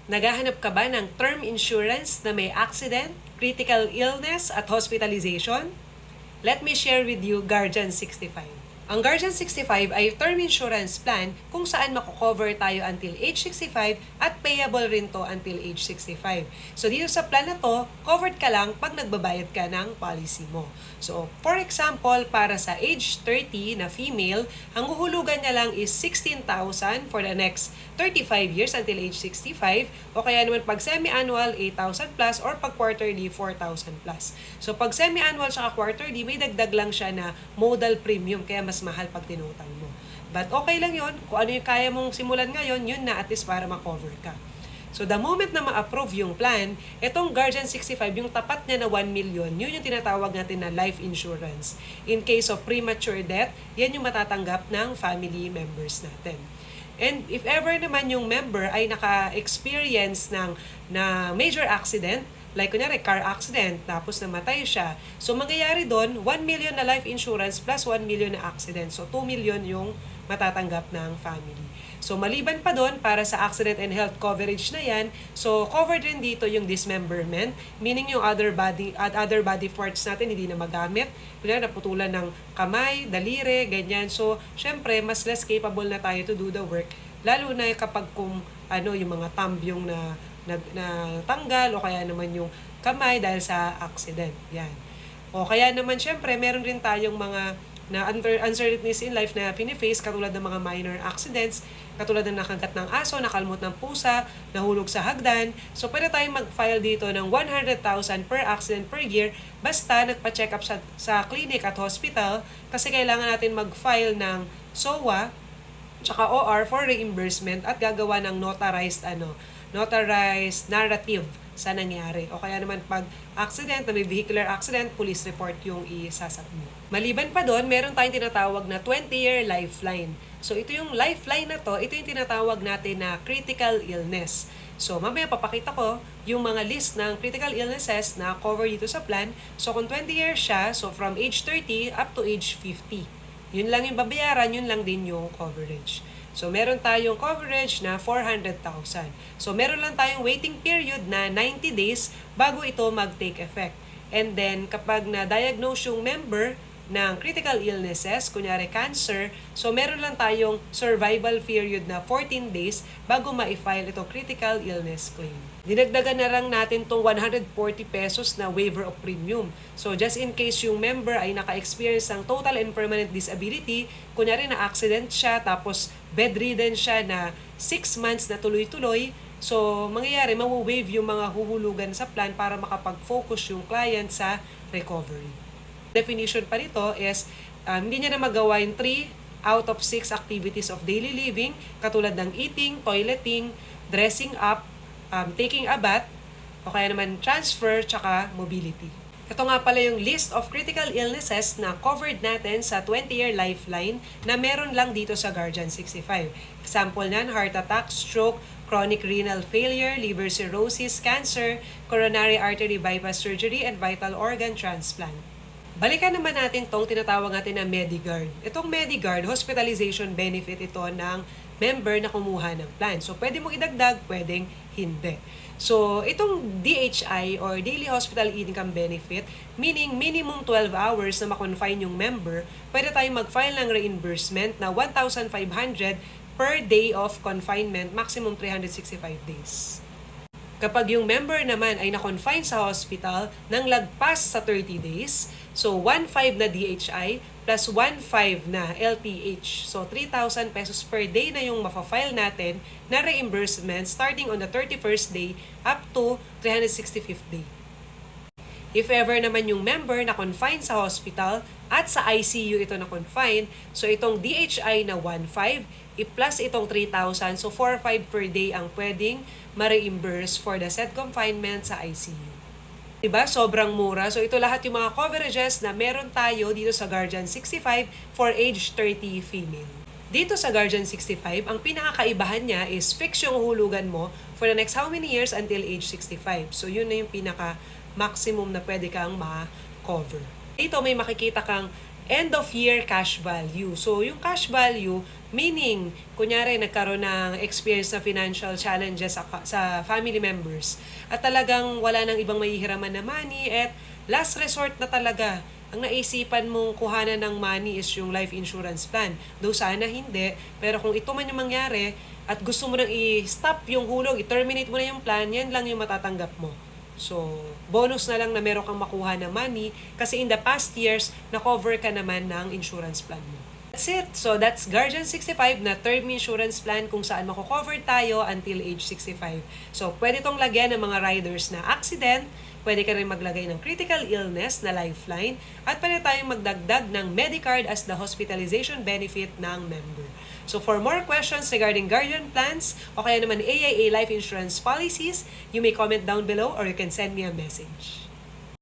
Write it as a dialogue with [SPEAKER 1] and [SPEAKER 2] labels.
[SPEAKER 1] Naghahanap ka ba ng term insurance na may accident, critical illness at hospitalization? Let me share with you Guardian 65. Ang Guardian 65 ay term insurance plan kung saan mako-cover tayo until age 65 at payable rin to until age 65. So dito sa plan na to, covered ka lang pag nagbabayad ka ng policy mo. So for example, para sa age 30 na female, ang huhulugan niya lang is 16,000 for the next 35 years until age 65, o kaya naman pag semi-annual 8,000 plus or pag quarterly 4,000 plus. So pag semi-annual saka quarterly, may dagdag lang siya na modal premium kaya mas mahal pag tinutan mo. But okay lang yon, kung ano yung kaya mong simulan ngayon, yun na at least para ma-cover ka. So the moment na ma-approve yung plan, itong Guardian 65, yung tapat niya na 1 million, yun yung tinatawag natin na life insurance. In case of premature death, yan yung matatanggap ng family members natin. And if ever naman yung member ay naka-experience na major accident, like kunyari car accident, tapos namatay siya, so mangyayari doon, 1 million na life insurance plus 1 million na accident. So 2 million yung matatanggap ng family. So maliban pa doon, para sa accident and health coverage na yan, so covered rin dito yung dismemberment, meaning yung other body parts natin hindi na magamit. Kunyari naputulan ng kamay, daliri, ganyan. So syempre, mas less capable na tayo to do the work, lalo na kapag kung yung mga thumb yung na tanggal o kaya naman yung kamay dahil sa accident. Yan. O kaya naman syempre, meron rin tayong mga na uncertainties in life na piniface, katulad ng mga minor accidents, katulad ng nakagat ng aso, nakalmot ng pusa, nahulog sa hagdan. So pwede tayong mag-file dito ng 100,000 per accident per year basta nagpa-check up sa clinic at hospital, kasi kailangan natin mag-file ng SOA tsaka OR for reimbursement at gagawa ng notarized narrative sa nangyari. O kaya naman pag accident, na may vehicular accident, police report yung isasubmit. Maliban pa doon, meron tayong tinatawag na 20-year lifeline. So ito yung lifeline na to, ito yung tinatawag natin na critical illness. So mamaya papakita ko yung mga list ng critical illnesses na cover dito sa plan. So kung 20 years siya, so from age 30 up to age 50. Yun lang yung babayaran, yun lang din yung coverage. So, meron tayong coverage na 400,000. So, meron lang tayong waiting period na 90 days bago ito mag-take effect. And then, kapag na-diagnose yung member ng critical illnesses, kunyari cancer, so meron lang tayong survival period na 14 days bago ma-file ito critical illness claim. Dinagdagan na lang natin tong 140 pesos na waiver of premium. So just in case yung member ay naka-experience ng total and permanent disability, kunyari na accident siya tapos bedridden siya na 6 months na tuloy-tuloy, so mangyayari, mawu-waive yung mga huhulugan sa plan para makapag-focus yung client sa recovery. Definition pa nito is hindi niya na magawa yung 3 out of 6 activities of daily living, katulad ng eating, toileting, dressing up, taking a bath, o kaya naman transfer, tsaka mobility. Ito nga pala yung list of critical illnesses na covered natin sa 20-year lifeline na meron lang dito sa Guardian 65. Example nan, heart attack, stroke, chronic renal failure, liver cirrhosis, cancer, coronary artery bypass surgery, and vital organ transplant. Balikan naman natin tong tinatawag natin na Medigard. Itong Medigard, hospitalization benefit ito ng member na kumuha ng plan. So, pwede mong idagdag, pwedeng hindi. So, itong DHI or Daily Hospital Income Benefit, meaning minimum 12 hours na makonfine yung member, pwede tayong mag-file ng reimbursement na 1,500 per day of confinement, maximum 365 days. Kapag yung member naman ay na-confine sa hospital nang lagpas sa 30 days, so 1,500 na DHI plus 1,500 na LTH. So 3,000 pesos per day na yung mafa-file natin na reimbursement starting on the 31st day up to 365th day. If ever naman yung member na confine sa hospital at sa ICU ito na confine, so itong DHI na 1,500 i-plus itong 3,000, so 4,500 per day ang pwedeng ma-reimburse for the said confinement sa ICU. Diba? Sobrang mura. So ito lahat yung mga coverages na meron tayo dito sa Guardian 65 for age 30 female. Dito sa Guardian 65, ang pinakakaibahan niya is fix yung hulugan mo for the next how many years until age 65. So yun na yung pinaka-maximum na pwede kang ma-cover. Dito may makikita kang end of year cash value. So yung cash value, meaning, kunyari nagkaroon ng experience na financial challenges sa family members at talagang wala nang ibang mahihiraman na money at last resort na talaga ang naisipan mong kuhanan ng money is yung life insurance plan. Though sana hindi, pero kung ito man yung mangyari at gusto mo nang i-stop yung hulog, i-terminate mo na yung plan, yan lang yung matatanggap mo. So, bonus na lang na meron kang makuha na money kasi in the past years, na-cover ka naman ng insurance plan mo. That's it. So, that's Guardian 65 na term insurance plan kung saan mako-cover tayo until age 65. So, pwede tong lagyan ng mga riders na accident, pwede ka rin maglagay ng critical illness na lifeline, at pwede tayong magdagdag ng Medicard as the hospitalization benefit ng member. So for more questions regarding Guardian plans o kaya naman AIA life insurance policies, you may comment down below or you can send me a message.